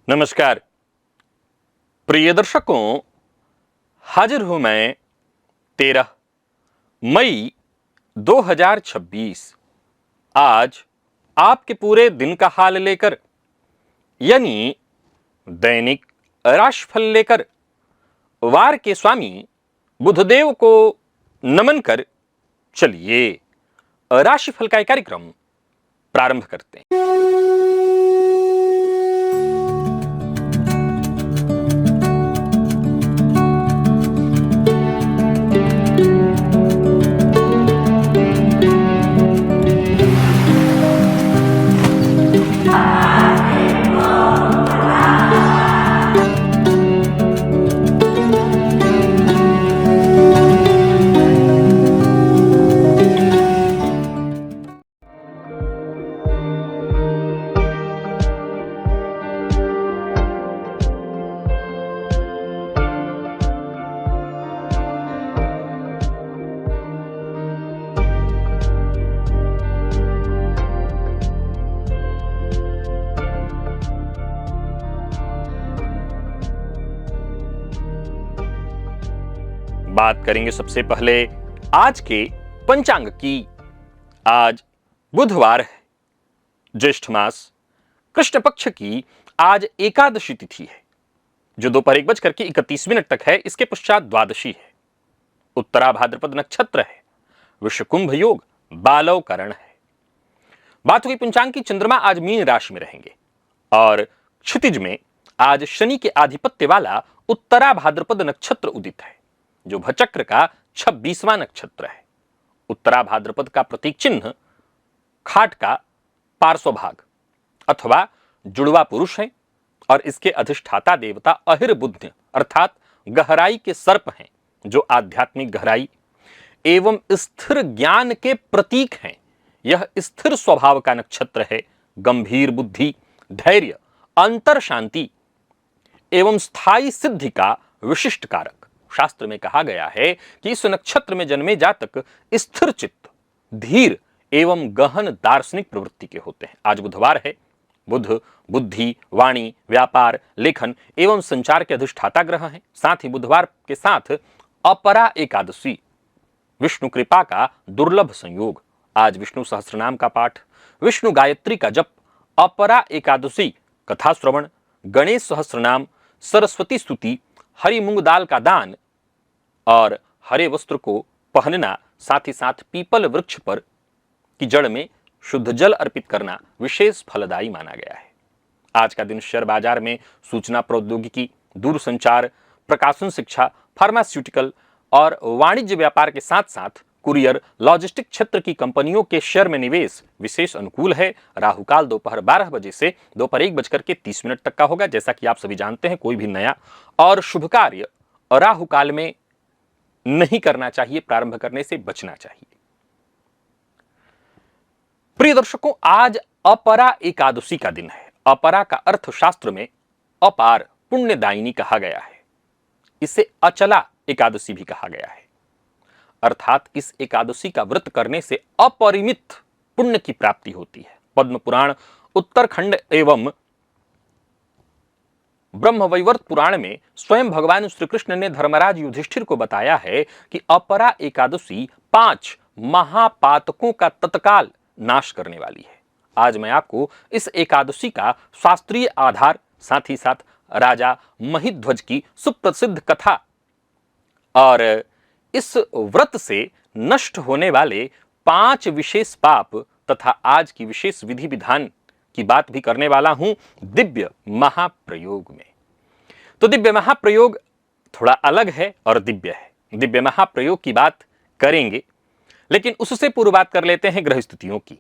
नमस्कार प्रिय दर्शकों, हाजिर हूं मैं 13 मई 2026 आज आपके पूरे दिन का हाल लेकर, यानी दैनिक राशिफल लेकर वार के स्वामी बुधदेव को नमन कर चलिए राशिफल का कार्यक्रम प्रारंभ करते हैं। बात करेंगे सबसे पहले आज के पंचांग की। आज बुधवार है, ज्येष्ठ मास कृष्ण पक्ष की आज एकादशी तिथि है जो दोपहर 1:31 तक है। इसके पश्चात द्वादशी है, उत्तरा भाद्रपद नक्षत्र है, विषकुंभ योग बालव करण है। बात हुई पंचांग की, चंद्रमा आज मीन राशि में रहेंगे और क्षितिज में आज शनि के आधिपत्य वाला उत्तरा भाद्रपद नक्षत्र उदित है जो भचक्र का 26वां नक्षत्र है। उत्तरा भाद्रपद का प्रतीक चिन्ह खाट का पार्श्वभाग अथवा जुड़वा पुरुष है और इसके अधिष्ठाता देवता अहिर्बुद्ध अर्थात गहराई के सर्प हैं जो आध्यात्मिक गहराई एवं स्थिर ज्ञान के प्रतीक हैं। यह स्थिर स्वभाव का नक्षत्र है, गंभीर बुद्धि, धैर्य, अंतर शांति एवं स्थायी सिद्धि का विशिष्ट कारक। शास्त्र में कहा गया है कि इस नक्षत्र में जन्मे जातक स्थिर चित्त, धीर एवं गहन दार्शनिक प्रवृत्ति के होते हैं। आज बुधवार है। बुध बुद्धि, वाणी, व्यापार, लेखन एवं संचार के अधिष्ठाता ग्रह हैं। साथ ही बुधवार के साथ अपरा एकादशी, विष्णु कृपा का दुर्लभ संयोग। आज विष्णु सहस्त्रनाम का पाठ, विष्णु गायत्री का जप, अपरा एकादशी कथा श्रवण, गणेश सहस्त्रनाम, सरस्वती स्तुति, हरी मूंग दाल का दान और हरे वस्त्र को पहनना, साथ ही साथ पीपल वृक्ष पर की जड़ में शुद्ध जल अर्पित करना विशेष फलदायी माना गया है। आज का दिन शेयर बाजार में सूचना प्रौद्योगिकी, दूरसंचार, प्रकाशन शिक्षा, फार्मास्यूटिकल और वाणिज्य व्यापार के साथ साथ कुरियर, लॉजिस्टिक क्षेत्र की कंपनियों के शेयर में निवेश विशेष अनुकूल है। राहुकाल दोपहर 12 बजे से दोपहर 1:30 तक का होगा। जैसा कि आप सभी जानते हैं, कोई भी नया और शुभ कार्य राहुकाल में नहीं करना चाहिए, प्रारंभ करने से बचना चाहिए। प्रिय दर्शकों, आज अपरा एकादशी का दिन है। अपरा का अर्थ शास्त्र में अपार, पुण्यदायिनी कहा गया है। इसे अचला एकादशी भी कहा गया है, अर्थात इस एकादशी का व्रत करने से अपरिमित पुण्य की प्राप्ति होती है। पद्म पुराण उत्तरखंड एवं ब्रह्मवैवर्त पुराण में स्वयं भगवान श्री कृष्ण ने धर्मराज युधिष्ठिर को बताया है कि अपरा एकादशी 5 महापातकों का तत्काल नाश करने वाली है। आज मैं आपको इस एकादशी का शास्त्रीय आधार, साथ ही साथ राजा महिध्वज की सुप्रसिद्ध कथा और इस व्रत से नष्ट होने वाले 5 विशेष पाप तथा आज की विशेष विधि विधान की बात भी करने वाला हूं दिव्य महाप्रयोग में। तो दिव्य महाप्रयोग थोड़ा अलग है और दिव्य है। दिव्य महाप्रयोग की बात करेंगे, लेकिन उससे पूर्व बात कर लेते हैं ग्रह स्थितियों की।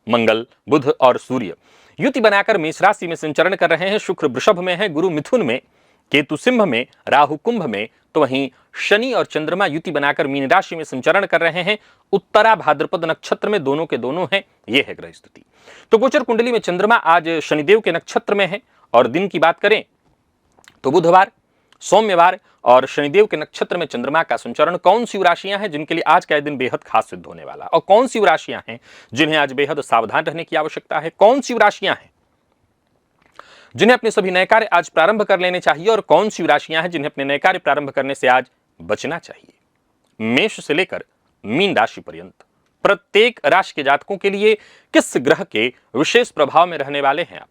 मंगल, बुध और सूर्य युति बनाकर मेष राशि में संचरण कर रहे हैं। शुक्र वृषभ में है, गुरु मिथुन में, केतु सिंह में, राहु कुंभ में, तो वहीं शनि और चंद्रमा युति बनाकर मीन राशि में संचरण कर रहे हैं। उत्तरा भाद्रपद नक्षत्र में दोनों के दोनों हैं। यह है ग्रह स्थिति। तो गोचर कुंडली में चंद्रमा आज शनिदेव के नक्षत्र में है और दिन की बात करें तो बुधवार सोमवार और शनिदेव के नक्षत्र में चंद्रमा का संचरण। कौन सी राशियां हैं जिनके लिए आज का दिन बेहद खास सिद्ध होने वाला, और कौन सी राशियां हैं जिन्हें आज बेहद सावधान रहने की आवश्यकता है, कौन सी राशियां हैं जिन्हें अपने सभी नए कार्य आज प्रारंभ कर लेने चाहिए, और कौन सी राशियां हैं जिन्हें अपने नए कार्य प्रारंभ करने से आज बचना चाहिए। मेष से लेकर मीन राशि पर्यंत प्रत्येक राशि के जातकों के लिए किस ग्रह के विशेष प्रभाव में रहने वाले हैं आप,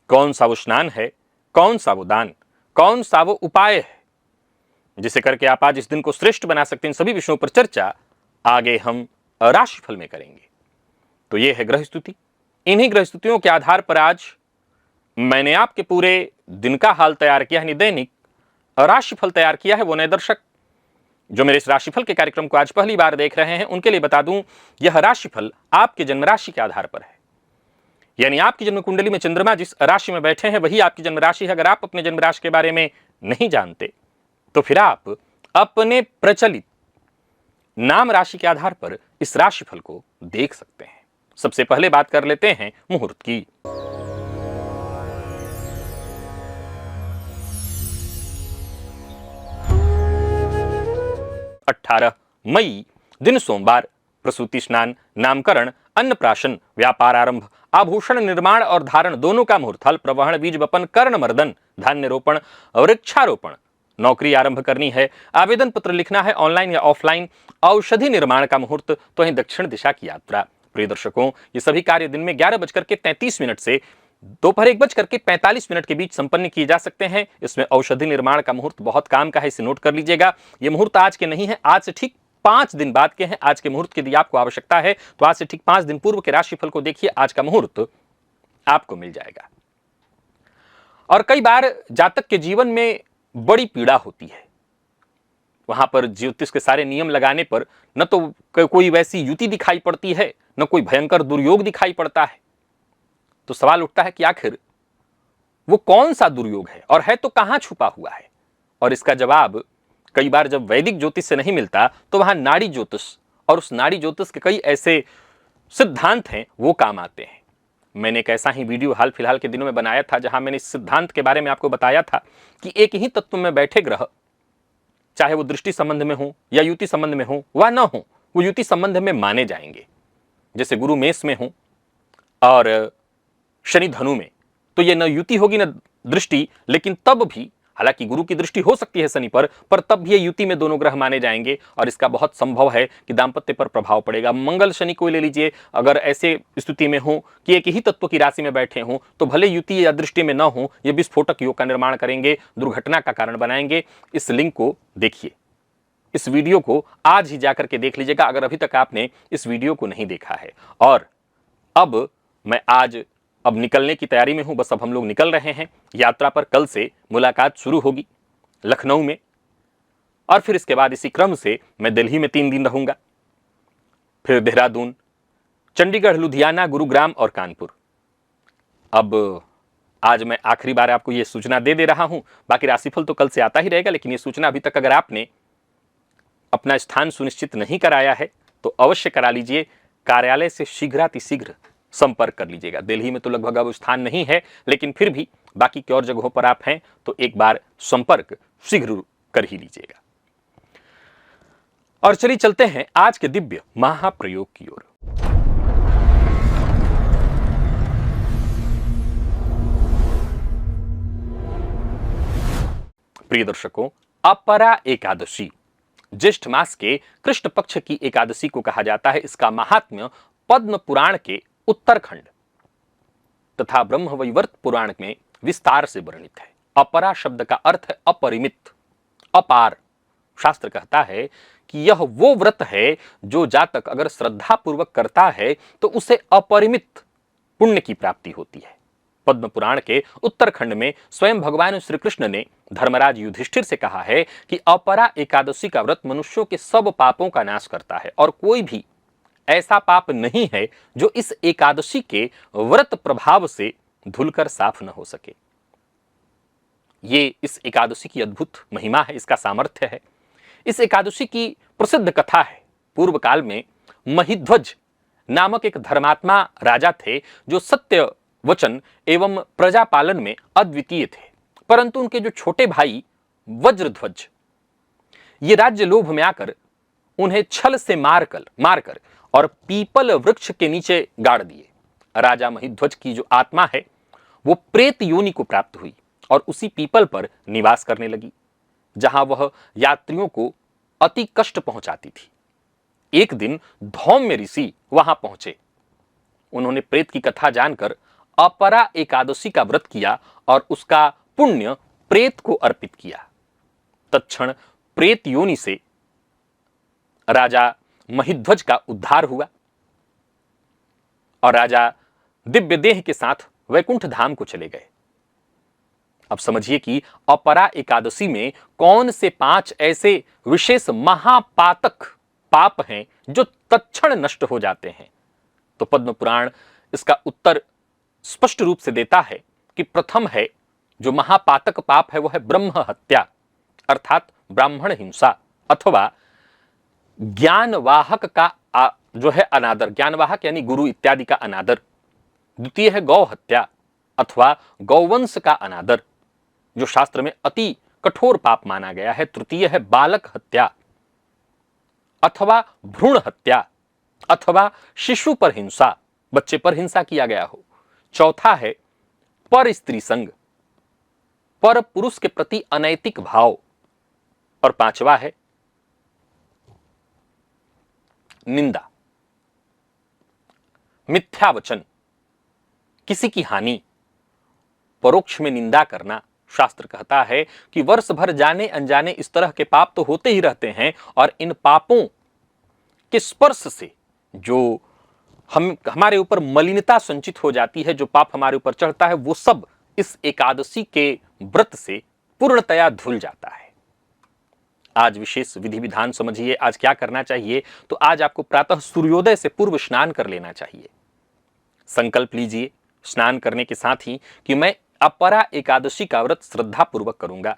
कौन सा वो स्नान है, कौन सा वो दान, कौन सा वो उपाय है जिसे करके आप आज इस दिन को श्रेष्ठ बना सकते हैं, इन सभी विषयों पर चर्चा आगे हम राशिफल में करेंगे। तो ये है ग्रह स्तुति। इन्हीं ग्रह स्तुतियों के आधार पर आज मैंने आपके पूरे दिन का हाल तैयार किया है, दैनिक राशिफल तैयार किया है। वो नए दर्शक जो मेरे इस राशिफल के कार्यक्रम को आज पहली बार देख रहे हैं उनके लिए बता दूं, यह राशिफल आपके जन्म राशि के आधार पर है, यानी आपकी जन्म कुंडली में चंद्रमा जिस राशि में बैठे हैं वही आपकी जन्म राशि है। अगर आप अपने जन्म राशि के बारे में नहीं जानते तो फिर आप अपने प्रचलित नाम राशि के आधार पर इस राशिफल को देख सकते हैं। सबसे पहले बात कर लेते हैं मुहूर्त की। 18 मई दिन सोमवार, प्रसूति स्नान, नामकरण, अन्नप्राशन, व्यापार आरंभ, आभूषण निर्माण और धारण दोनों का मुहूर्त, हल प्रवहन, बीज वपन, कर्ण मर्दन, धान्य रोपण, वृक्षारोपण, नौकरी आरंभ करनी है, आवेदन पत्र लिखना है ऑनलाइन या ऑफलाइन, औषधि निर्माण का मुहूर्त, तो वहीं दक्षिण दिशा की यात्रा। प्रिय दर्शकों, ये सभी कार्य दिन में 11:33 से दोपहर 1:45 के बीच संपन्न किए जा सकते हैं। इसमें औषधि निर्माण का मुहूर्त बहुत काम का है, इसे नोट कर लीजिएगा। ये मुहूर्त आज के नहीं है, आज से ठीक 5 दिन बाद के हैं। आज के मुहूर्त की यदि आपको आवश्यकता है तो आज से ठीक 5 दिन पूर्व के राशिफल को देखिए, आज का मुहूर्त आपको मिल जाएगा। और कई बार जातक के जीवन में बड़ी पीड़ा होती है, वहां पर ज्योतिष के सारे नियम लगाने पर न तो कोई वैसी युति दिखाई पड़ती है, न कोई भयंकर दुर्योग दिखाई पड़ता है। तो सवाल उठता है कि आखिर वो कौन सा दुर्योग है और है तो कहां छुपा हुआ है। और इसका जवाब कई बार जब वैदिक ज्योतिष से नहीं मिलता तो वहां नाड़ी ज्योतिष, और उस नाड़ी ज्योतिष के कई ऐसे सिद्धांत हैं वो काम आते हैं। मैंने एक ऐसा ही वीडियो हाल फिलहाल के दिनों में बनाया था जहां मैंने इस सिद्धांत के बारे में आपको बताया था कि एक ही तत्व में बैठे ग्रह, चाहे वो दृष्टि संबंध में हो या युति संबंध में हो व न हो, वो युति संबंध में माने जाएंगे। जैसे गुरु मेष में हो और शनि धनु में, तो ये न युति होगी न दृष्टि, लेकिन तब भी, हालांकि गुरु की दृष्टि हो सकती है शनि पर तब भी ये युति में दोनों ग्रह माने जाएंगे और इसका बहुत संभव है कि दांपत्य पर प्रभाव पड़ेगा। मंगल शनि को ले लीजिए, अगर ऐसे स्थिति में हो कि एक ही तत्व की राशि में बैठे हों तो भले युति या दृष्टि में न हो, ये विस्फोटक योग का निर्माण करेंगे, दुर्घटना का कारण बनाएंगे। इस लिंक को देखिए, इस वीडियो को आज ही जाकर के देख लीजिएगा अगर अभी तक आपने इस वीडियो को नहीं देखा है। और अब मैं अब निकलने की तैयारी में हूं, बस अब हम लोग निकल रहे हैं यात्रा पर। कल से मुलाकात शुरू होगी लखनऊ में, और फिर इसके बाद इसी क्रम से मैं दिल्ली में 3 दिन रहूंगा, फिर देहरादून, चंडीगढ़, लुधियाना, गुरुग्राम और कानपुर। अब आज मैं आखिरी बार आपको यह सूचना दे रहा हूं, बाकी राशिफल तो कल से आता ही रहेगा, लेकिन यह सूचना अभी तक अगर आपने अपना स्थान सुनिश्चित नहीं कराया है तो अवश्य करा लीजिए। कार्यालय से शीघ्रातिशीघ्र संपर्क कर लीजिएगा। दिल्ली में तो लगभग अब स्थान नहीं है, लेकिन फिर भी बाकी की और जगहों पर आप हैं तो एक बार संपर्क शीघ्र कर ही लीजिएगा। और चलिए चलते हैं आज के दिव्य महाप्रयोग की ओर। प्रिय दर्शकों, अपरा एकादशी ज्येष्ठ मास के कृष्ण पक्ष की एकादशी को कहा जाता है। इसका महात्म्य पद्म पुराण के उत्तरखंड तथा ब्रह्मवैवर्त पुराण में विस्तार से वर्णित है। अपरा शब्द का अर्थ है अपरिमित, अपार। शास्त्र कहता है कि यह वो व्रत है जो जातक अगर श्रद्धा पूर्वक करता है तो उसे अपरिमित पुण्य की प्राप्ति होती है। पद्म पुराण के उत्तरखंड में स्वयं भगवान श्री कृष्ण ने धर्मराज युधिष्ठिर से कहा है कि अपरा एकादशी का व्रत मनुष्यों के सब पापों का नाश करता है और कोई भी ऐसा पाप नहीं है जो इस एकादशी के व्रत प्रभाव से धुलकर साफ न हो सके। ये इस एकादशी की अद्भुत महिमा है, इसका सामर्थ्य है। इस एकादशी की प्रसिद्ध कथा है। पूर्व काल में महिध्वज नामक एक धर्मात्मा राजा थे जो सत्य वचन एवं प्रजापालन में अद्वितीय थे, परंतु उनके जो छोटे भाई वज्रध्वज। ये राज्य लोभ में आकर उन्हें छल से मारकर और पीपल वृक्ष के नीचे गाड़ दिए। राजा महिध्वज की जो आत्मा है वो प्रेत योनि को प्राप्त हुई और उसी पीपल पर निवास करने लगी, जहां वह यात्रियों को अति कष्ट पहुंचाती थी। एक दिन धौम्य ऋषि वहां पहुंचे। उन्होंने प्रेत की कथा जानकर अपरा एकादशी का व्रत किया और उसका पुण्य प्रेत को अर्पित किया। तत्क्षण प्रेत योनि से राजा महिध्वज का उद्धार हुआ और राजा दिव्य देह के साथ वैकुंठ धाम को चले गए। अब समझिए कि अपरा एकादशी में कौन से 5 ऐसे विशेष महापातक पाप हैं जो तत्क्षण नष्ट हो जाते हैं। तो पद्म पुराण इसका उत्तर स्पष्ट रूप से देता है कि प्रथम है जो महापातक पाप है वो है ब्रह्म हत्या, अर्थात ब्राह्मण हिंसा अथवा ज्ञानवाहक का जो है अनादर, ज्ञानवाहक यानी गुरु इत्यादि का अनादर। द्वितीय है गौ हत्या अथवा गौवंश का अनादर, जो शास्त्र में अति कठोर पाप माना गया है। तृतीय है बालक हत्या अथवा भ्रूण हत्या अथवा शिशु पर हिंसा, बच्चे पर हिंसा किया गया हो। चौथा है पर स्त्री संग, पर पुरुष के प्रति अनैतिक भाव। और पांचवा है निंदा, मिथ्या वचन, किसी की हानि, परोक्ष में निंदा करना। शास्त्र कहता है कि वर्ष भर जाने अनजाने इस तरह के पाप तो होते ही रहते हैं और इन पापों के स्पर्श से जो हमारे ऊपर मलिनता संचित हो जाती है, जो पाप हमारे ऊपर चढ़ता है, वो सब इस एकादशी के व्रत से पूर्णतया धुल जाता है। आज विशेष विधि विधान समझिए। आज क्या करना चाहिए? तो आज आपको प्रातः सूर्योदय से पूर्व स्नान कर लेना चाहिए। संकल्प लीजिए स्नान करने के साथ ही कि मैं अपरा एकादशी का व्रत श्रद्धा पूर्वक करूंगा।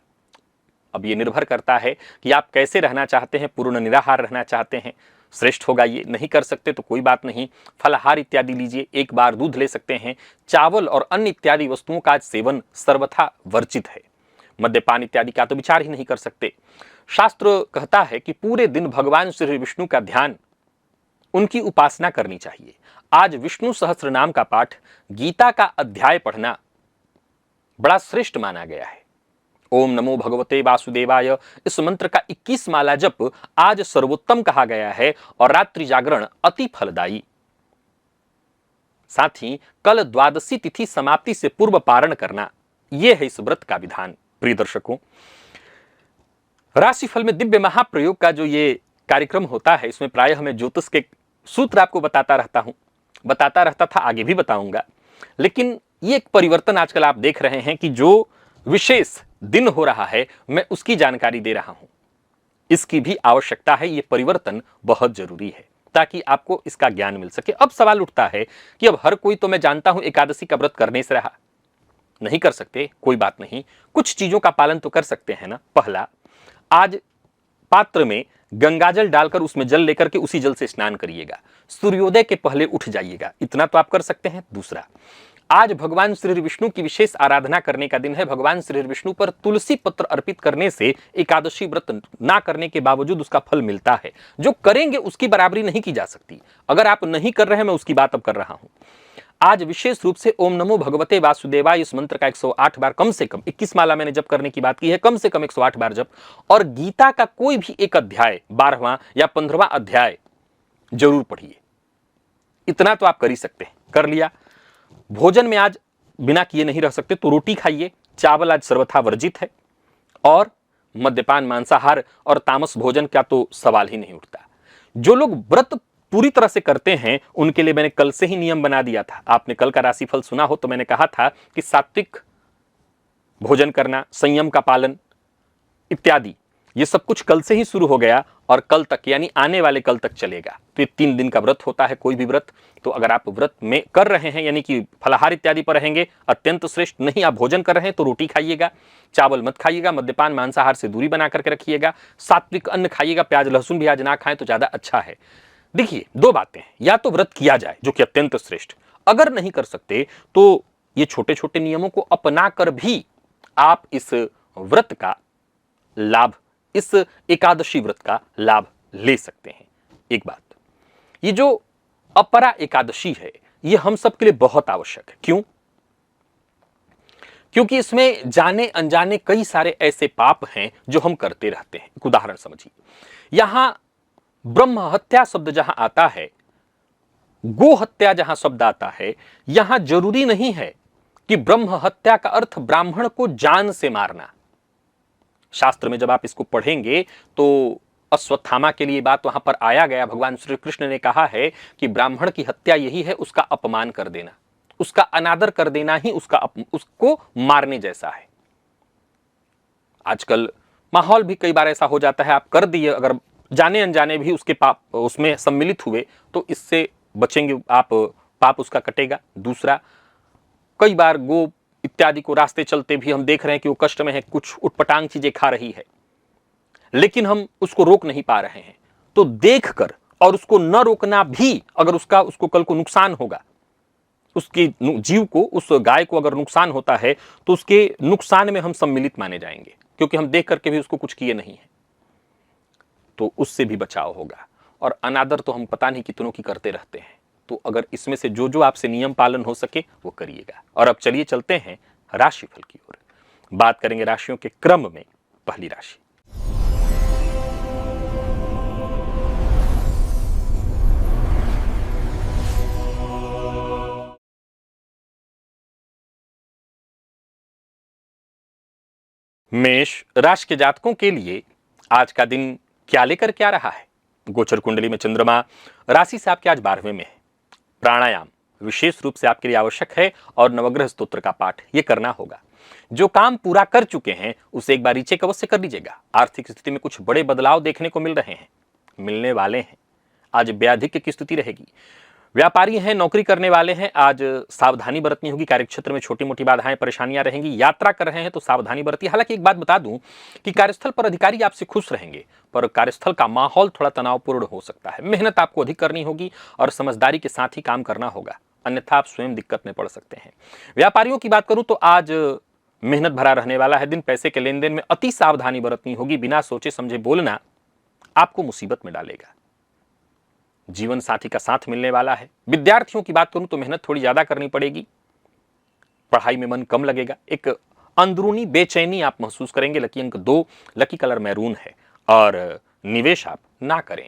अब ये निर्भर करता है कि आप कैसे रहना चाहते हैं, पूर्ण निराहार रहना चाहते हैं, श्रेष्ठ होगा ये। नहीं कर सकते तो कोई बात नहीं, फलाहार इत्यादि लीजिए, एक बार दूध ले सकते हैं। चावल और अन्य इत्यादि वस्तुओं का सेवन सर्वथा वर्जित है। मद्यपान इत्यादि का तो विचार ही नहीं कर सकते। शास्त्र कहता है कि पूरे दिन भगवान श्री विष्णु का ध्यान, उनकी उपासना करनी चाहिए। आज विष्णु सहस्त्र नाम का पाठ, गीता का अध्याय पढ़ना बड़ा श्रेष्ठ माना गया है। ओम नमो भगवते वासुदेवाय, इस मंत्र का 21 माला जप आज सर्वोत्तम कहा गया है और रात्रि जागरण अति फलदायी। साथ ही कल द्वादशी तिथि समाप्ति से पूर्व पारण करना, यह है इस व्रत का विधान। प्रिय दर्शकों, राशिफल में दिव्य महाप्रयोग का जो ये कार्यक्रम होता है, इसमें प्रायः मैं ज्योतिष के सूत्र आपको बताता रहता था, आगे भी बताऊंगा। लेकिन ये एक परिवर्तन आजकल आप देख रहे हैं कि जो विशेष दिन हो रहा है, मैं उसकी जानकारी दे रहा हूं। इसकी भी आवश्यकता है, ये परिवर्तन बहुत जरूरी है ताकि आपको इसका ज्ञान मिल सके। अब सवाल उठता है कि अब हर कोई, तो मैं जानता हूं एकादशी का व्रत करने से रहा, नहीं कर सकते, कोई बात नहीं, कुछ चीजों का पालन तो कर सकते हैं ना। पहला, आज पात्र में गंगाजल डालकर उसमें जल लेकर के उसी जल से स्नान करिएगा। सूर्योदय के पहले उठ जाइएगा, इतना तो आप कर सकते हैं। दूसरा, आज भगवान श्री विष्णु की विशेष आराधना करने का दिन है। भगवान श्री विष्णु पर तुलसी पत्र अर्पित करने से एकादशी व्रत ना करने के बावजूद उसका फल मिलता है। जो करेंगे उसकी बराबरी नहीं की जा सकती। अगर आप नहीं कर रहे हैं, मैं उसकी बात अब कर रहा हूं। आज विशेष रूप से ओम नमो भगवते वासुदेवाय, इस मंत्र का 108 बार, कम से कम 21 माला मैंने जप करने की बात की है, कम से कम 108 बार जप। और गीता का कोई भी एक अध्याय, 12वां या 15वां अध्याय जरूर पढ़िए। इतना तो आप कर ही सकते हैं। कर लिया। भोजन में आज बिना किए नहीं रह सकते, तो रोटी खाइए। चावल आज सर्वथा वर्जित है और मद्यपान, मांसाहार और तामस भोजन का तो सवाल ही नहीं उठता। जो लोग व्रत पूरी तरह से करते हैं उनके लिए मैंने कल से ही नियम बना दिया था। आपने कल का राशिफल सुना हो तो मैंने कहा था कि सात्विक भोजन करना, संयम का पालन इत्यादि, ये सब कुछ कल से ही शुरू हो गया और कल तक, यानी आने वाले कल तक चलेगा। तो ये 3 दिन का व्रत होता है, कोई भी व्रत। तो अगर आप व्रत में कर रहे हैं, यानी कि फलाहार इत्यादि पर रहेंगे, अत्यंत श्रेष्ठ। नहीं आप भोजन कर रहे हैं तो रोटी खाइएगा, चावल मत खाइएगा, मद्यपान मांसाहार से दूरी बना करके रखिएगा, सात्विक अन्न खाइएगा, प्याज लहसुन भी आज ना खाएं तो ज्यादा अच्छा है। देखिए, 2 बातें हैं, या तो व्रत किया जाए जो कि अत्यंत श्रेष्ठ, अगर नहीं कर सकते तो ये छोटे छोटे नियमों को अपना कर भी आप इस व्रत का लाभ, इस एकादशी व्रत का लाभ ले सकते हैं। एक बात, ये जो अपरा एकादशी है, ये हम सब के लिए बहुत आवश्यक है। क्यों? क्योंकि इसमें जाने अनजाने कई सारे ऐसे पाप हैं जो हम करते रहते हैं। एक उदाहरण समझिए, यहां ब्रह्म हत्या शब्द जहां आता है, गो हत्या जहां शब्द आता है, यहां जरूरी नहीं है कि ब्रह्म हत्या का अर्थ ब्राह्मण को जान से मारना। शास्त्र में जब आप इसको पढ़ेंगे तो अश्वत्थामा के लिए बात वहां पर आया गया। भगवान श्री कृष्ण ने कहा है कि ब्राह्मण की हत्या यही है, उसका अपमान कर देना, उसका अनादर कर देना ही उसको मारने जैसा है। आजकल माहौल भी कई बार ऐसा हो जाता है, आप कर दिए, अगर जाने अनजाने भी उसके पाप उसमें सम्मिलित हुए तो इससे बचेंगे आप, पाप उसका कटेगा। दूसरा, कई बार गो इत्यादि को रास्ते चलते भी हम देख रहे हैं कि वो कष्ट में है, कुछ उटपटांग चीजें खा रही है, लेकिन हम उसको रोक नहीं पा रहे हैं। तो देखकर और उसको न रोकना भी, अगर उसको कल को नुकसान होगा, उसकी जीव को, उस गाय को अगर नुकसान होता है तो उसके नुकसान में हम सम्मिलित माने जाएंगे, क्योंकि हम देख करके भी उसको कुछ किए नहीं है। तो उससे भी बचाव होगा। और अनादर तो हम पता नहीं कितनों की करते रहते हैं। तो अगर इसमें से जो जो आपसे नियम पालन हो सके वो करिएगा। और अब चलिए चलते हैं राशिफल की ओर। बात करेंगे राशियों के क्रम में। पहली राशि मेष राशि के जातकों के लिए आज का दिन क्या लेकर क्या रहा है? गोचर कुंडली में चंद्रमा राशि से आपके आज 12वें में है। प्राणायाम विशेष रूप से आपके लिए आवश्यक है और नवग्रह स्तोत्र का पाठ ये करना होगा। जो काम पूरा कर चुके हैं उसे एक बार रीचेक अवश्य कर लीजिएगा। आर्थिक स्थिति में कुछ बड़े बदलाव देखने को मिल रहे हैं, मिलने वाले हैं। आज व्याधिक्य की स्थिति रहेगी। व्यापारी हैं, नौकरी करने वाले हैं, आज सावधानी बरतनी होगी। कार्यक्षेत्र में छोटी मोटी बाधाएं परेशानियां रहेंगी। यात्रा कर रहे हैं तो सावधानी बरतिए। हालांकि एक बात बता दूं कि कार्यस्थल पर अधिकारी आपसे खुश रहेंगे, पर कार्यस्थल का माहौल थोड़ा तनावपूर्ण हो सकता है। मेहनत आपको अधिक करनी होगी और समझदारी के साथ ही काम करना होगा, अन्यथा आप स्वयं दिक्कत में पड़ सकते हैं। व्यापारियों की बात करूं तो आज मेहनत भरा रहने वाला है दिन। पैसे के लेन देन में अति सावधानी बरतनी होगी। बिना सोचे समझे बोलना आपको मुसीबत में डालेगा। जीवन साथी का साथ मिलने वाला है। विद्यार्थियों की बात करूं तो मेहनत थोड़ी ज्यादा करनी पड़ेगी, पढ़ाई में मन कम लगेगा। एक अंदरूनी बेचैनी आप महसूस करेंगे। लकी अंक 2, लकी कलर मैरून है और निवेश आप ना करें।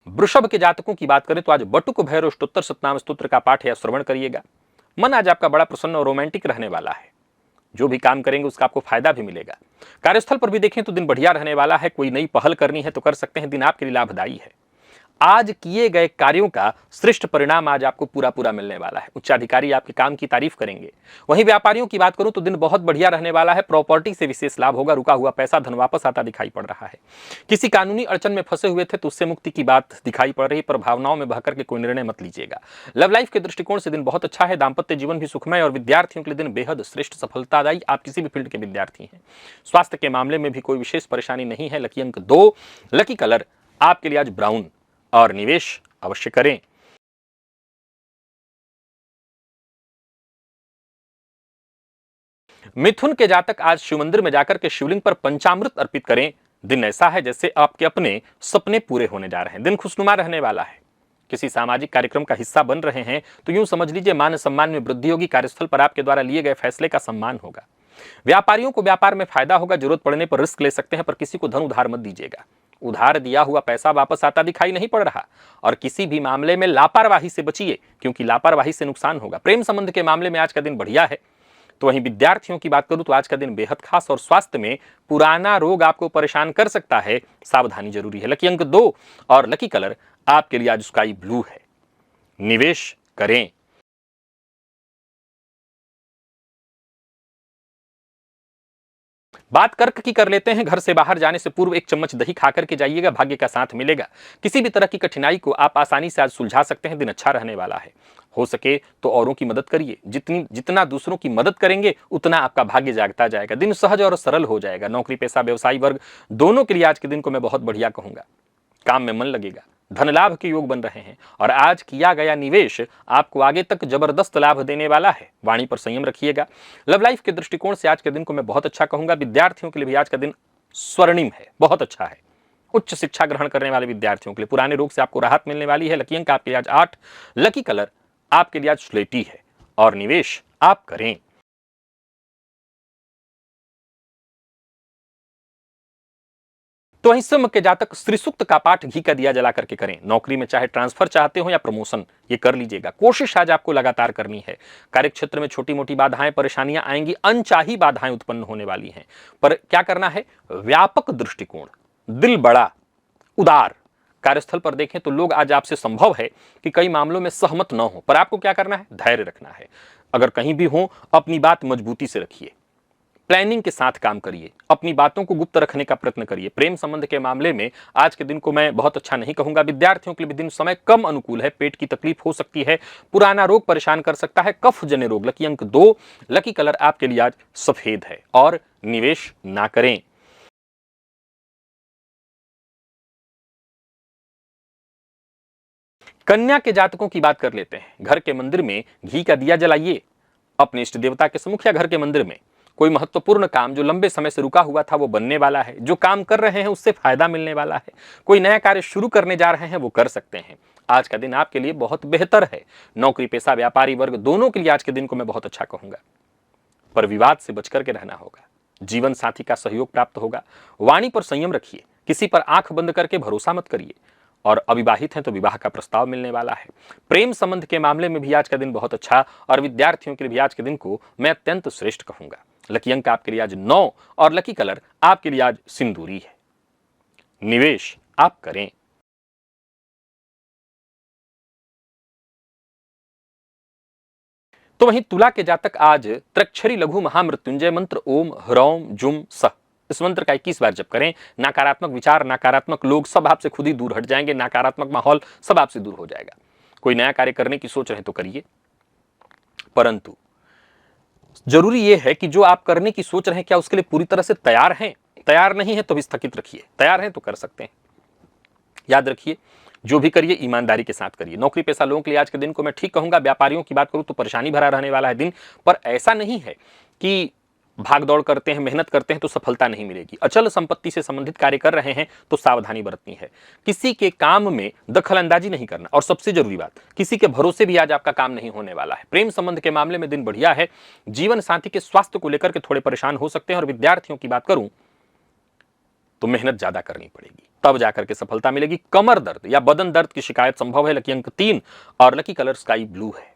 वृषभ के जातकों की बात करें तो आज बटुक भैरव अष्टोत्तर सतनाम स्तोत्र का पाठ या श्रवण करिएगा। मन आज आपका बड़ा प्रसन्न और रोमांटिक रहने वाला है। जो भी काम करेंगे उसका आपको फायदा भी मिलेगा। कार्यस्थल पर भी देखें तो दिन बढ़िया रहने वाला है। कोई नई पहल करनी है तो कर सकते हैं, दिन आपके लिए लाभदायी है। आज किए गए कार्यों का श्रेष्ठ परिणाम आज आपको पूरा मिलने वाला है। उच्चाधिकारी आपके काम की तारीफ करेंगे। वहीं व्यापारियों की बात करूं तो दिन बहुत बढ़िया रहने वाला है। प्रॉपर्टी से विशेष लाभ होगा। रुका हुआ पैसा धन वापस आता दिखाई पड़ रहा है। किसी कानूनी अड़चन में फंसे हुए थे तो उससे मुक्ति की बात दिखाई पड़ रही, पर भावनाओं में बहकर के कोई निर्णय मत लीजिएगा। लव लाइफ के दृष्टिकोण से दिन बहुत अच्छा है। दाम्पत्य जीवन भी सुखमय और विद्यार्थियों के लिए दिन बेहद श्रेष्ठ सफलतादायी। आप किसी भी फील्ड के विद्यार्थी हैं। स्वास्थ्य के मामले में भी कोई विशेष परेशानी नहीं है। लकी अंक 2, लकी कलर आपके लिए आज ब्राउन और निवेश अवश्य करें। मिथुन के जातक आज शिव मंदिर में जाकर के शिवलिंग पर पंचामृत अर्पित करें। दिन ऐसा है जैसे आपके अपने सपने पूरे होने जा रहे हैं। दिन खुशनुमा रहने वाला है। किसी सामाजिक कार्यक्रम का हिस्सा बन रहे हैं तो यूं समझ लीजिए मान सम्मान में वृद्धि होगी। कार्यस्थल पर आपके द्वारा लिए गए फैसले का सम्मान होगा। व्यापारियों को व्यापार में फायदा होगा। जरूरत पड़ने पर रिस्क ले सकते हैं, पर किसी को धन उधार मत दीजिएगा। उधार दिया हुआ पैसा वापस आता दिखाई नहीं पड़ रहा। और किसी भी मामले में लापरवाही से बचिए, क्योंकि लापरवाही से नुकसान होगा। प्रेम संबंध के मामले में आज का दिन बढ़िया है। तो वहीं विद्यार्थियों की बात करूं तो आज का दिन बेहद खास और स्वास्थ्य में पुराना रोग आपको परेशान कर सकता है, सावधानी जरूरी है। लकी अंक 2 और लकी कलर आपके लिए आज स्काई ब्लू है। निवेश करें। बात कर्क की कर लेते हैं। घर से बाहर जाने से पूर्व 1 चम्मच दही खाकर के जाइएगा, भाग्य का साथ मिलेगा। किसी भी तरह की कठिनाई को आप आसानी से आज सुलझा सकते हैं। दिन अच्छा रहने वाला है। हो सके तो औरों की मदद करिए। जितना दूसरों की मदद करेंगे उतना आपका भाग्य जागता जाएगा। दिन सहज और सरल हो जाएगा। नौकरी पेशा व्यवसायी वर्ग दोनों के लिए आज के दिन को मैं बहुत बढ़िया कहूंगा। काम में मन लगेगा। धन लाभ के योग बन रहे हैं और आज किया गया निवेश आपको आगे तक जबरदस्त लाभ देने वाला है। वाणी पर संयम रखिएगा। लव लाइफ के दृष्टिकोण से आज के दिन को मैं बहुत अच्छा कहूंगा। विद्यार्थियों के लिए भी आज का दिन स्वर्णिम है, बहुत अच्छा है। उच्च शिक्षा ग्रहण करने वाले विद्यार्थियों के लिए पुराने रोग से आपको राहत मिलने वाली है। लकी अंक आपके लिए आज 8, लकी कलर आपके लिए आज स्लेटी है और निवेश आप करें। तो वहीं सिंह के जातक श्री सूक्त का पाठ घी का दिया जला करके करें। नौकरी में चाहे ट्रांसफर चाहते हो या प्रमोशन, ये कर लीजिएगा। कोशिश आज आपको लगातार करनी है। कार्यक्षेत्र में छोटी मोटी बाधाएं परेशानियां आएंगी, अनचाही बाधाएं उत्पन्न होने वाली हैं, पर क्या करना है, व्यापक दृष्टिकोण, दिल बड़ा, उदार। कार्यस्थल पर देखें तो लोग आज आपसे संभव है कि कई मामलों में सहमत न हो, पर आपको क्या करना है, धैर्य रखना है। अगर कहीं भी हो अपनी बात मजबूती से रखिए, प्लानिंग के साथ काम करिए, अपनी बातों को गुप्त रखने का प्रयत्न करिए। प्रेम संबंध के मामले में आज के दिन को मैं बहुत अच्छा नहीं कहूंगा। विद्यार्थियों के लिए भी दिन समय कम अनुकूल है। पेट की तकलीफ हो सकती है, पुराना रोग परेशान कर सकता है, कफ जन्य रोग। लकी अंक 2, लकी कलर आपके लिए आज सफेद है और निवेश ना करें। कन्या के जातकों की बात कर लेते हैं। घर के मंदिर में घी का दिया जलाइए। अपने इष्ट देवता के सम्मुख या घर के मंदिर में कोई महत्वपूर्ण काम जो लंबे समय से रुका हुआ था वो बनने वाला है। जो काम कर रहे हैं उससे फायदा मिलने वाला है। कोई नया कार्य शुरू करने जा रहे हैं वो कर सकते हैं। आज का दिन आपके लिए बहुत बेहतर है। नौकरी पेशा व्यापारी वर्ग दोनों के लिए आज के दिन को मैं बहुत अच्छा कहूंगा, पर विवाद से बचकर के रहना होगा। जीवन साथी का सहयोग प्राप्त होगा। वाणी पर संयम रखिए। किसी पर आंख बंद करके भरोसा मत करिए। और अविवाहित हैं तो विवाह का प्रस्ताव मिलने वाला है। प्रेम संबंध के मामले में भी आज का दिन बहुत अच्छा और विद्यार्थियों के लिए भी आज के दिन को मैं अत्यंत श्रेष्ठ कहूंगा। लकी अंक आपके लिए आज 9 और लकी कलर आपके लिए आज सिंदूरी है। निवेश आप करें। तो वहीं तुला के जातक आज त्र्यक्षरी लघु महामृत्युंजय मंत्र ओम ह्रौम जुम सह, इस मंत्र का 21 बार जप करें। नकारात्मक विचार, नकारात्मक लोग सब आपसे खुद ही दूर हट जाएंगे। नकारात्मक माहौल सब आपसे दूर हो जाएगा। कोई नया कार्य करने की सोच रहे तो करिए, परंतु जरूरी यह है कि जो आप करने की सोच रहे हैं क्या उसके लिए पूरी तरह से तैयार हैं। तैयार नहीं है तो भी स्थगित रखिए, तैयार हैं तो कर सकते हैं। याद रखिए, जो भी करिए ईमानदारी के साथ करिए। नौकरी पेशा लोगों के लिए आज के दिन को मैं ठीक कहूंगा। व्यापारियों की बात करूं तो परेशानी भरा रहने वाला है दिन, पर ऐसा नहीं है कि भाग दौड़ करते हैं, मेहनत करते हैं तो सफलता नहीं मिलेगी। अचल संपत्ति से संबंधित कार्य कर रहे हैं तो सावधानी बरतनी है। किसी के काम में दखल अंदाजी नहीं करना, और सबसे जरूरी बात, किसी के भरोसे भी आज आपका काम नहीं होने वाला है। प्रेम संबंध के मामले में दिन बढ़िया है। जीवन साथी के स्वास्थ्य को लेकर के थोड़े परेशान हो सकते हैं। और विद्यार्थियों की बात करूं तो मेहनत ज्यादा करनी पड़ेगी, तब जाकर के सफलता मिलेगी। कमर दर्द या बदन दर्द की शिकायत संभव है। लकी अंक 3 और लकी कलर स्काई ब्लू है।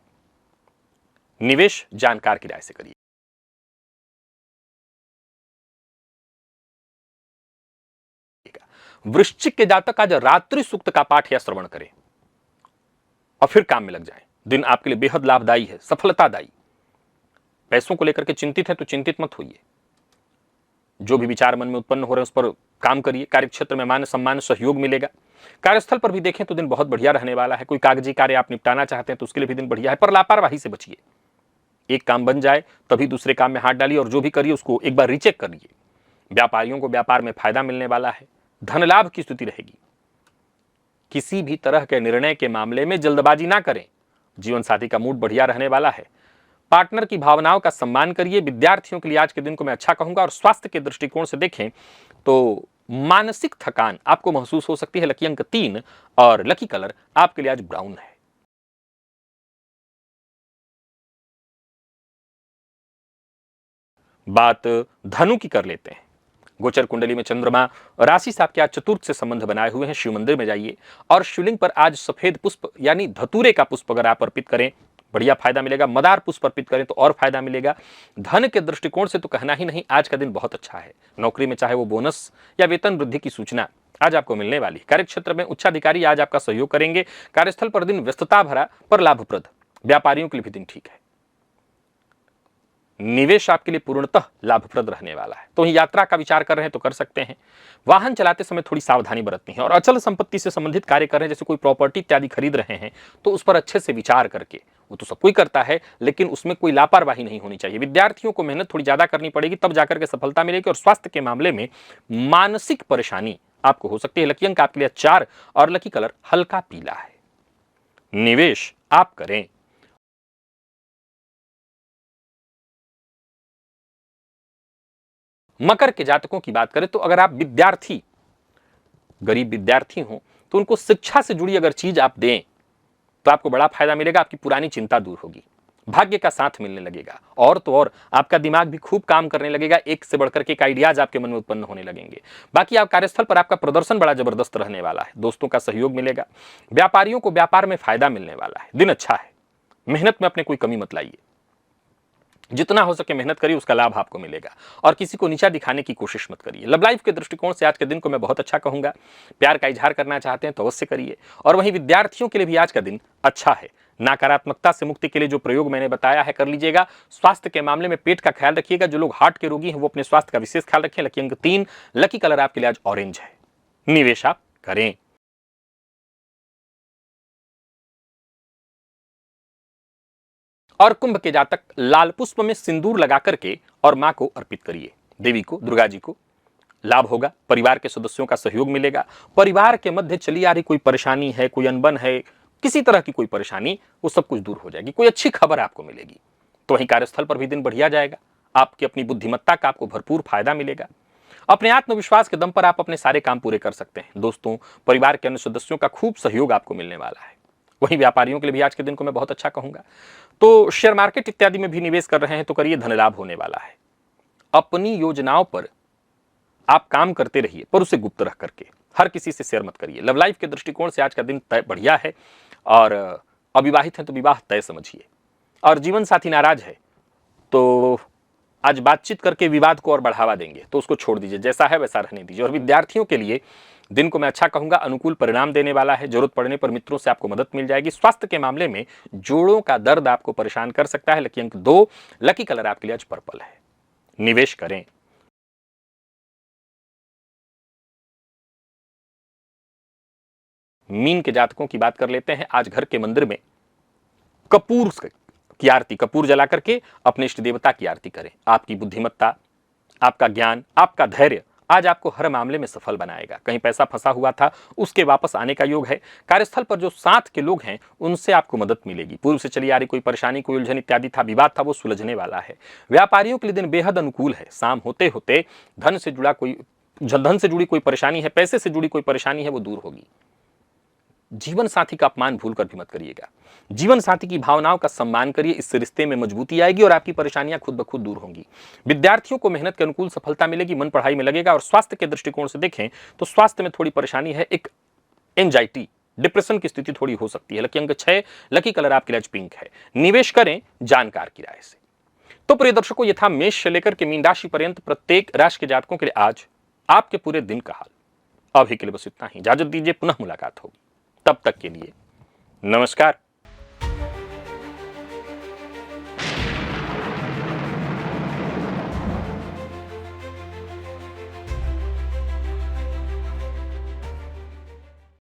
निवेश जानकार की राय से करिए। वृश्चिक के जातक आज रात्रि सूक्त का पाठ या श्रवण करें और फिर काम में लग जाएं। दिन आपके लिए बेहद लाभदायी है, सफलतादायी। पैसों को लेकर के चिंतित है तो चिंतित मत होइए। जो भी विचार मन में उत्पन्न हो रहे हैं उस पर काम करिए। कार्यक्षेत्र में मान सम्मान सहयोग मिलेगा। कार्यस्थल पर भी देखें तो दिन बहुत बढ़िया रहने वाला है। कोई कागजी कार्य आप निपटाना चाहते हैं तो उसके लिए भी दिन बढ़िया है, पर लापरवाही से बचिए। एक काम बन जाए तभी दूसरे काम में हाथ डालिए और जो भी करिए उसको एक बार रीचेक करिए। व्यापारियों को व्यापार में फायदा मिलने वाला है। धन लाभ की स्थिति रहेगी। किसी भी तरह के निर्णय के मामले में जल्दबाजी ना करें। जीवन साथी का मूड बढ़िया रहने वाला है। पार्टनर की भावनाओं का सम्मान करिए। विद्यार्थियों के लिए आज के दिन को मैं अच्छा कहूंगा। और स्वास्थ्य के दृष्टिकोण से देखें तो मानसिक थकान आपको महसूस हो सकती है। लकी अंक 3 और लकी कलर आपके लिए आज ब्राउन है। बात धनु की कर लेते हैं। गोचर कुंडली में चंद्रमा राशि से आपके आज चतुर्थ से संबंध बनाए हुए हैं। शिव मंदिर में जाइए और शिवलिंग पर आज सफेद पुष्प यानी धतूरे का पुष्प अगर आप अर्पित करें, बढ़िया फायदा मिलेगा। मदार पुष्प अर्पित करें तो और फायदा मिलेगा। धन के दृष्टिकोण से तो कहना ही नहीं, आज का दिन बहुत अच्छा है। नौकरी में चाहे वो बोनस या वेतन वृद्धि की सूचना आज आपको मिलने वाली है। कार्यक्षेत्र में उच्चाधिकारी आज आपका सहयोग करेंगे। कार्यस्थल पर दिन व्यस्तता भरा पर लाभप्रद। व्यापारियों के लिए भी दिन ठीक है। निवेश आपके लिए पूर्णतः लाभप्रद रहने वाला है। तो यात्रा का विचार कर रहे हैं तो कर सकते हैं। वाहन चलाते समय थोड़ी सावधानी बरतनी है। और अचल संपत्ति से संबंधित कार्य कर रहे हैं, जैसे कोई प्रॉपर्टी इत्यादि खरीद रहे हैं, तो उस पर अच्छे से विचार करके, वो तो सब कोई करता है, लेकिन उसमें कोई लापरवाही नहीं होनी चाहिए। विद्यार्थियों को मेहनत थोड़ी ज्यादा करनी पड़ेगी, तब जाकर के सफलता मिलेगी। और स्वास्थ्य के मामले में मानसिक परेशानी आपको हो सकती है। लकी अंक आपके लिए 4 और लकी कलर हल्का पीला है। निवेश आप करें। मकर के जातकों की बात करें तो अगर आप विद्यार्थी, गरीब विद्यार्थी हो तो उनको शिक्षा से जुड़ी अगर चीज आप दें तो आपको बड़ा फायदा मिलेगा। आपकी पुरानी चिंता दूर होगी, भाग्य का साथ मिलने लगेगा, और तो और आपका दिमाग भी खूब काम करने लगेगा। एक से बढ़कर के एक आइडियाज आपके मन में उत्पन्न होने लगेंगे। बाकी आप कार्यस्थल पर आपका प्रदर्शन बड़ा जबरदस्त रहने वाला है। दोस्तों का सहयोग मिलेगा। व्यापारियों को व्यापार में फायदा मिलने वाला है। दिन अच्छा है। मेहनत में अपने कोई कमी मत लाइए। जितना हो सके मेहनत करिए, उसका लाभ आपको मिलेगा। और किसी को नीचा दिखाने की कोशिश मत करिए। लव लाइफ के दृष्टिकोण से आज के दिन को मैं बहुत अच्छा कहूंगा। प्यार का इजहार करना चाहते हैं तो अवश्य करिए। और वहीं विद्यार्थियों के लिए भी आज का दिन अच्छा है। नकारात्मकता से मुक्ति के लिए जो प्रयोग मैंने बताया है कर लीजिएगा। स्वास्थ्य के मामले में पेट का ख्याल रखिएगा। जो लोग हार्ट के रोगी हैं वो अपने स्वास्थ्य का विशेष ख्याल रखें। लकी अंक 3, लकी कलर आपके लिए आज ऑरेंज है। निवेश आप करें। और कुंभ के जातक लाल पुष्प में सिंदूर लगा करके और मां को अर्पित करिए। देवी को, दुर्गा जी को लाभ होगा। परिवार के सदस्यों का सहयोग मिलेगा। परिवार के मध्य चली आ रही कोई परेशानी है, कोई अनबन है, किसी तरह की कोई परेशानी, वो सब कुछ दूर हो जाएगी। कोई अच्छी खबर आपको मिलेगी। तो वहीं कार्यस्थल पर भी दिन बढ़िया जाएगा। आपकी अपनी बुद्धिमत्ता का आपको भरपूर फायदा मिलेगा। अपने आत्मविश्वास के दम पर आप अपने सारे काम पूरे कर सकते हैं। दोस्तों, परिवार के अन्य सदस्यों का खूब सहयोग आपको मिलने वाला है। वहीं व्यापारियों के लिए भी आज के दिन को मैं बहुत अच्छा कहूंगा। तो शेयर मार्केट इत्यादि में भी निवेश कर रहे हैं तो करिए, धन लाभ होने वाला है। अपनी योजनाओं पर आप काम करते रहिए, पर उसे गुप्त रख करके। हर किसी से शेयर मत करिए। लव लाइफ के दृष्टिकोण से आज का दिन तय बढ़िया है। और अविवाहित हैं तो विवाह तय समझिए। और जीवन साथी नाराज है तो आज बातचीत करके विवाद को और बढ़ावा देंगे तो उसको छोड़ दीजिए। जैसा है वैसा रहने दीजिए। और विद्यार्थियों के लिए दिन को मैं अच्छा कहूंगा। अनुकूल परिणाम देने वाला है। जरूरत पड़ने पर मित्रों से आपको मदद मिल जाएगी। स्वास्थ्य के मामले में जोड़ों का दर्द आपको परेशान कर सकता है। लकी अंक 2, लकी कलर आपके लिए आज पर्पल है। निवेश करें। मीन के जातकों की बात कर लेते हैं। आज घर के मंदिर में कपूर की आरती, कपूर जला करके अपने इष्ट देवता की आरती करें। आपकी बुद्धिमत्ता, आपका ज्ञान, आपका धैर्य आज आपको हर मामले में सफल बनाएगा। कहीं पैसा फंसा हुआ था उसके वापस आने का योग है। कार्यस्थल पर जो साथ के लोग हैं उनसे आपको मदद मिलेगी। पूर्व से चली आ रही कोई परेशानी, कोई उलझन इत्यादि था, विवाद था, वो सुलझने वाला है। व्यापारियों के लिए दिन बेहद अनुकूल है। शाम होते होते धन से जुड़ी कोई परेशानी है, पैसे से जुड़ी कोई परेशानी है, वो दूर होगी। जीवन साथी का अपमान भूलकर भी मत करिएगा। जीवन साथी की भावनाओं का सम्मान करिए। इससे रिश्ते में मजबूती आएगी और आपकी परेशानियां खुद ब खुद दूर होंगी। विद्यार्थियों को मेहनत के अनुकूल सफलता मिलेगी। मन पढ़ाई में लगेगा। और स्वास्थ्य के दृष्टिकोण से देखें तो स्वास्थ्य में थोड़ी परेशानी है। एक एंजाइटी, डिप्रेशन की स्थिति थोड़ी हो सकती है। लकी अंक 6, लकी कलर आपके लिए पिंक है। निवेश करें जानकार की राय से। तो प्रिय दर्शकों, ये था मेष से लेकर के मीन राशि पर्यंत प्रत्येक राशि के जातकों के लिए आज आपके पूरे दिन का हाल। अभी के लिए बस इतना ही। इजाजत दीजिए, पुनः मुलाकात होगी। तब तक के लिए नमस्कार।